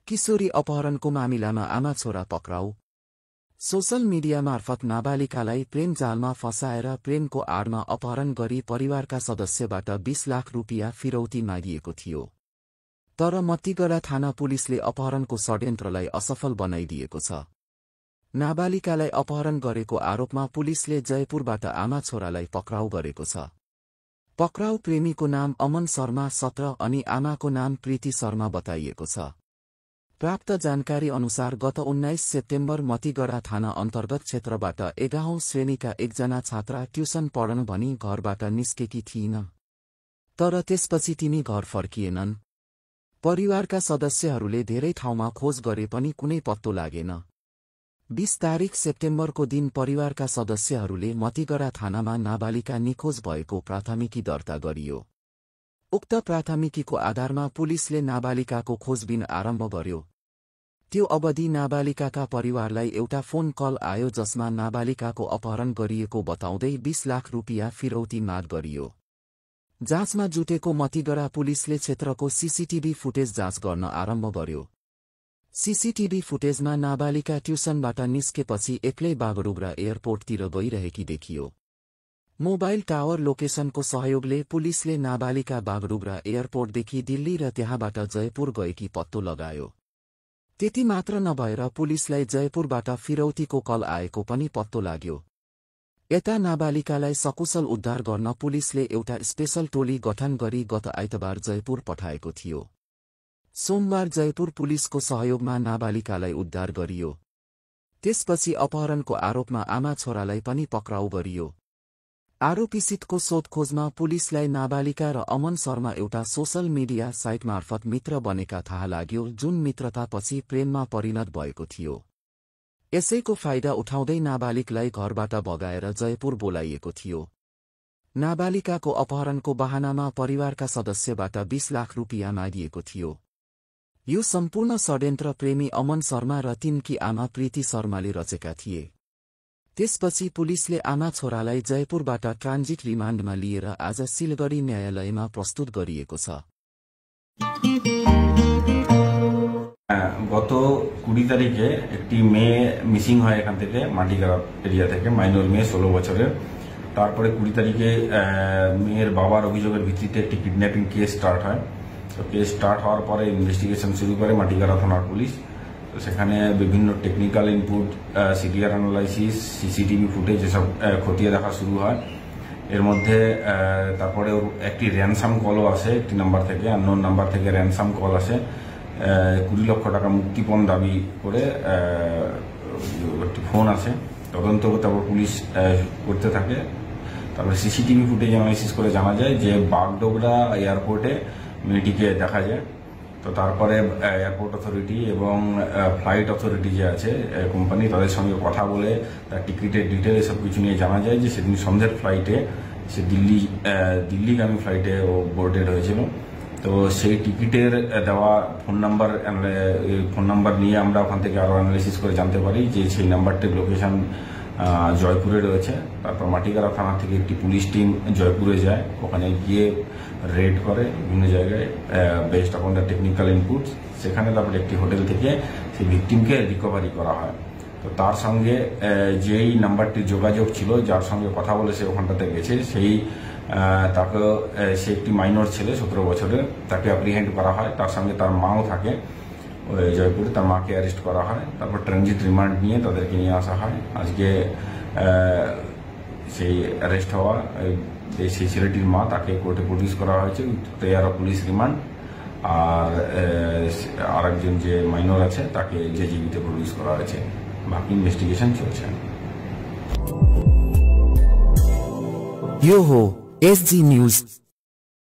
किशोरी अपहरणको मामिलामा आमा छोरा पक्राउ। सोशल मिडिया मार्फत नाबालिकालाई प्रेम जालमा फसाएर प्रेमको आडमा अपहरण गरी परिवारका सदस्यबाट 20 लाख रुपियाँ फिरौती मागिएको थियो। तर मत्तीगढा थाना पुलिसले अपहरणको षड्यन्त्रलाई असफल बनाइदिएको छ। नाबालिकालाई अपहरण गरेको आरोपमा पुलिसले जयपुरबाट आमा छोरालाई पक्राउ गरेको छ। पक्राउ प्रेमीको नाम अमन शर्मा 17 अनि आमाको नाम प्रीति शर्मा बताइएको छ। प्राप्त जानकारी अनुसार गत 19 सेप्टेम्बर मत्तीगढा थाना अन्तर्गत क्षेत्रबाट 11औं श्रेणीका एकजना छात्रा ट्युसन पढ्न भनी घरबाट निस्केकी थिइन्। तर त्यसपछि तिनी घर फर्किएनन्। परिवारका सदस्यहरूले धेरै ठाउँमा खोज गरे पनि कुनै पत्तो लागेन। 20 तारिख सेप्टेम्बरको दिन परिवारका सदस्यहरूले मत्तीगढा थानामा नाबालिका निखोज भएको प्राथमिकी दर्ता गरियो। उक्त प्राथमिकीको आधारमा पुलिसले नाबालिकाको खोजबिन आरम्भ गर्यो। त्यो अवधि नाबालिकाका परिवारलाई एउटा फोन कल आयो जसमा नाबालिकाको अपहरण गरिएको बताउँदै 20 लाख रुपियाँ फिरौती माग गरियो। जाँचमा जुटेको मत्तीगढा पुलिसले क्षेत्रको सीसीटीभी फुटेज जाँच गर्न आरम्भ गर्यो। सीसीटीभी फुटेजमा नाबालिका ट्युसनबाट निस्केपछि एक्लै बागडोग्रा एयरपोर्टतिर गइरहेकी देखियो। मोबाइल टावर लोकेसनको सहयोगले पुलिसले नाबालिका बागडोग्रा एयरपोर्टदेखि दिल्ली र त्यहाँबाट जयपुर गएकी पत्तो लगायो। त्यति मात्र नभएर पुलिसलाई जयपुरबाट फिरौतीको कल आएको पनि पत्तो लाग्यो। यता नाबालिकालाई सकुशल उद्धार गर्न पुलिसले एउटा स्पेशल टोली गठन गरी गत आइतबार जयपुर पठाएको थियो। सोमबार जयपुर पुलिसको सहयोगमा नाबालिकालाई उद्धार गरियो। त्यसपछि अपहरणको आरोपमा आमा छोरालाई पनि पक्राउ गरियो। आरोपीसितको सोधखोजमा पुलिसलाई नाबालिका र अमन शर्मा एउटा सोशल मिडिया साइट मार्फत मित्र बनेका थाहा लाग्यो, जुन मित्रतापछि प्रेममा परिणत भएको थियो। यसैको फाइदा उठाउँदै नाबालिगलाई घरबाट भगाएर जयपुर बोलाइएको थियो। नाबालिकाको अपहरणको बहानामा परिवारका सदस्यबाट 20 लाख रुपियाँ मागिएको थियो। यो सम्पूर्ण षड्यन्त्र प्रेमी अमन शर्मा र तिनकी आमा प्रीति शर्माले रचेका थिए। त्यसपछि पुलिसले आमा छोरालाई जयपुरबाट ट्रान्जिट रिमान्डमा लिएर आज सिलगढी न्यायालयमा प्रस्तुत गरिएको छ। গত 20 তারিখে একটি মেয়ে মিসিং হয় এখান থেকে মাটিগাড়া এরিয়া থেকে, মাইনর মেয়ে 16 বছরের। তারপরে 20 তারিখে মেয়ের বাবার অভিযোগের ভিত্তিতে একটি কিডন্যাপিং কেস স্টার্ট হয়। তো কেস স্টার্ট হওয়ার পরে ইনভেস্টিগেশন শুরু করে মাটিগাড়া থানার পুলিশ। তো সেখানে বিভিন্ন technical input, CDR analysis, CCTV footage এসব খতিয়ে দেখা শুরু হয়। এর মধ্যে তারপরে একটি র্যানসাম কলও আসে, একটি নাম্বার থেকে, আননোন নাম্বার থেকে র্যানসাম কল আসে। 20 লক্ষ টাকা মুক্তিপণ দাবি করে একটি ফোন আসে। তদন্ত তারপর পুলিশ করতে থাকে। তারপরে সিসিটিভি ফুটেজ অ্যানালাইসিস করে জানা যায় যে বাগডোগরা এয়ারপোর্টে মেয়েটিকে দেখা যায়। তো তারপরে এয়ারপোর্ট অথরিটি এবং ফ্লাইট অথরিটি যে আছে কোম্পানি, তাদের সঙ্গে কথা বলে তার টিকিটের ডিটেল এসব কিছু নিয়ে জানা যায় যে সেদিন সন্ধ্যের ফ্লাইটে সে দিল্লিগামী ফ্লাইটে ও বোর্ডেড হয়েছিল। তো সেই টিকিটের দেওয়া ফোন নাম্বার নিয়ে আমরা ওখান থেকে আরও অ্যানালাইসিস করে জানতে পারি যে সেই নাম্বারটির লোকেশন জয়পুরে রয়েছে। তারপর মাটিগাড়া থানা থেকে একটি পুলিশ টিম জয়পুরে যায়, ওখানে গিয়ে রেড করে বিভিন্ন জায়গায় based on the technical inputs. সেখানে তারপরে একটি হোটেল থেকে সেই ভিকটিমকে রিকভারি করা হয়। তো তার সঙ্গে যেই নাম্বারটির যোগাযোগ ছিল, যার সঙ্গে কথা বলে সে ওখানটাতে গেছে, তাকে সে একটি মাইনর ছেলে 17 বছরের, তাকে অ্যাপ্রিহেন্ড করা হয়। তার সঙ্গে তার মাও থাকে জয়পুরে, তার মাকে অ্যারেস্ট করা হয়। তারপর ট্রানজিট রিমান্ড নিয়ে তাদেরকে নিয়ে আসা হয়। আজকে সেই অ্যারেস্ট হওয়া সেই ছেলেটির মা, তাকে কোর্টে প্রডিউস করা হয়েছে প্রেয়ার অফ পুলিশ রিমান্ড। আর আরেকজন যে মাইনর আছে তাকে জেজিবিতে প্রডিউস করা হয়েছে। বাকি ইনভেস্টিগেশন চলছে। यो हो एसजी न्यूज।